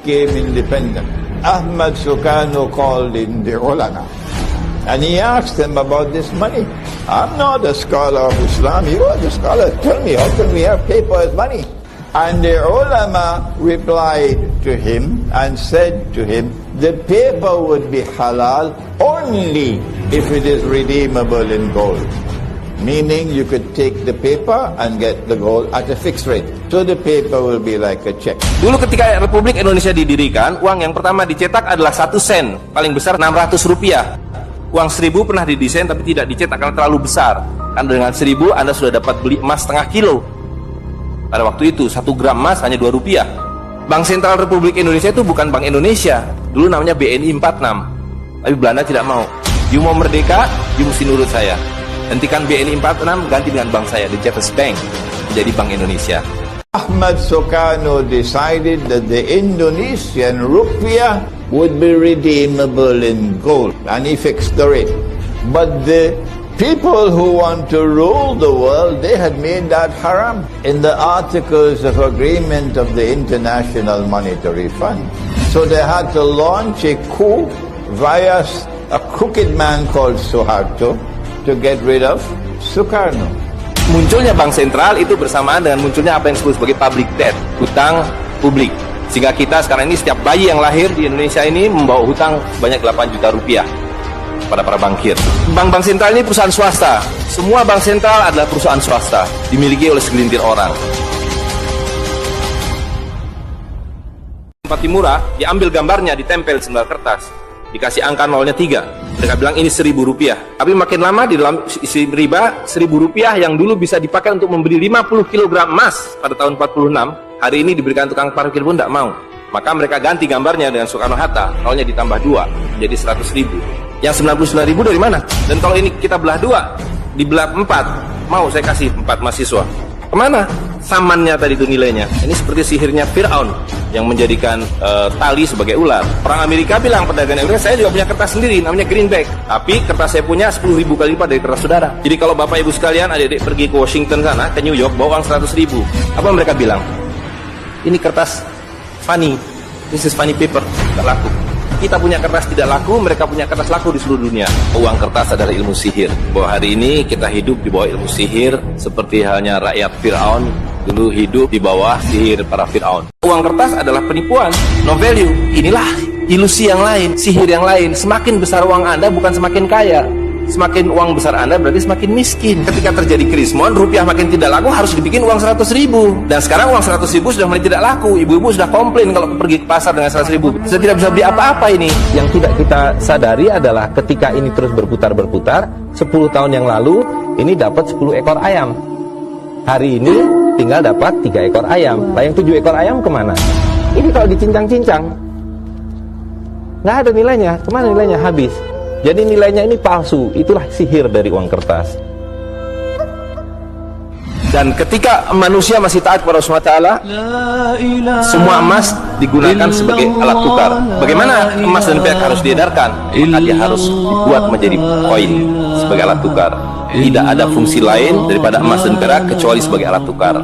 became independent, Ahmad Sukarno called in the ulama. And he asked them about this money. I'm not a scholar of Islam. You are the scholar. Tell me, how can we have paper as money? And the ulama replied to him and said to him, the paper would be halal only if it is redeemable in gold. Meaning you could take the paper and get the gold at a fixed rate. So the paper will be like a check. Dulu ketika Republik Indonesia didirikan, uang yang pertama dicetak adalah 1 sen, paling besar 600 rupiah. Uang 1000 pernah didesain tapi tidak dicetak karena terlalu besar. Karena dengan 1000 Anda sudah dapat beli emas setengah kilo. Pada waktu itu 1 gram emas hanya 2 rupiah. Bank Sentral Republik Indonesia itu bukan Bank Indonesia. Dulu namanya BNI 46. Tapi Belanda tidak mau. You mau merdeka, you mesti nurut saya. Hentikan BNI 46, ganti dengan bank saya, the Jeffers Bank, menjadi Bank Indonesia. Ahmad Sukarno decided that the Indonesian rupiah would be redeemable in gold, and he fixed the rate. But the people who want to rule the world, they had made that haram in the Articles of Agreement of the International Monetary Fund. So they had to launch a coup via a crooked man called Suharto to get rid of Sukarno. Munculnya bank sentral itu bersamaan dengan munculnya apa yang disebut sebagai public debt, hutang publik. Sehingga kita sekarang ini setiap bayi yang lahir di Indonesia ini membawa hutang sebanyak 8 juta rupiah pada para bankir. Bank-bank sentral ini perusahaan swasta. Semua bank sentral adalah perusahaan swasta, dimiliki oleh segelintir orang. Tempat Timurah, diambil gambarnya, ditempel di sendal kertas, dikasih angka nolnya 3. Mereka bilang ini 1.000 rupiah. Tapi makin lama di dalam isi riba, 1.000 rupiah yang dulu bisa dipakai untuk membeli 50 kg emas pada tahun 46, hari ini diberikan tukang parkir pun tidak mau. Maka mereka ganti gambarnya dengan Soekarno-Hatta, nolnya ditambah 2, jadi 100.000. Yang 99.000 dari mana? Dan kalau ini kita belah 2, dibelah 4, mau saya kasih 4 mahasiswa. Kemana? Samannya tadi itu nilainya. Ini seperti sihirnya Fir'aun yang menjadikan tali sebagai ular. Orang Amerika bilang, pedagang Amerika, saya juga punya kertas sendiri, namanya greenback. Tapi kertas saya punya 10.000 kali lipat dari kertas saudara. Jadi kalau bapak ibu sekalian, adik-adik pergi ke Washington sana, ke New York, bawa uang 100.000. Apa mereka bilang? Ini kertas funny, this is funny paper, tidak laku. Kita punya kertas tidak laku, mereka punya kertas laku di seluruh dunia. Uang kertas adalah ilmu sihir. Bahwa hari ini kita hidup di bawah ilmu sihir, seperti halnya rakyat Fir'aun dulu hidup di bawah sihir para Fir'aun. Uang kertas adalah penipuan, no value. Inilah ilusi yang lain, sihir yang lain. Semakin besar uang Anda bukan semakin kaya. Semakin uang besar Anda berarti semakin miskin. Ketika terjadi krismon, rupiah makin tidak laku, harus dibikin uang 100.000. Dan sekarang uang 100.000 sudah mulai tidak laku. Ibu-ibu sudah komplain kalau pergi ke pasar dengan 100.000. Sudah tidak bisa beli apa-apa ini. Yang tidak kita sadari adalah ketika ini terus berputar-berputar, 10 tahun yang lalu ini dapat 10 ekor ayam. Hari ini tinggal dapat 3 ekor ayam. Lah yang 7 ekor ayam kemana? Ini kalau dicincang-cincang nggak ada nilainya. Kemana nilainya? Habis. Jadi nilainya ini palsu. Itulah sihir dari uang kertas. Dan ketika manusia masih taat kepada Allah SWT, semua emas digunakan sebagai alat tukar. Bagaimana emas dan perak harus diedarkan? Maka dia harus dibuat menjadi koin sebagai alat tukar. Tidak ada fungsi lain daripada emas dan perak kecuali sebagai alat tukar.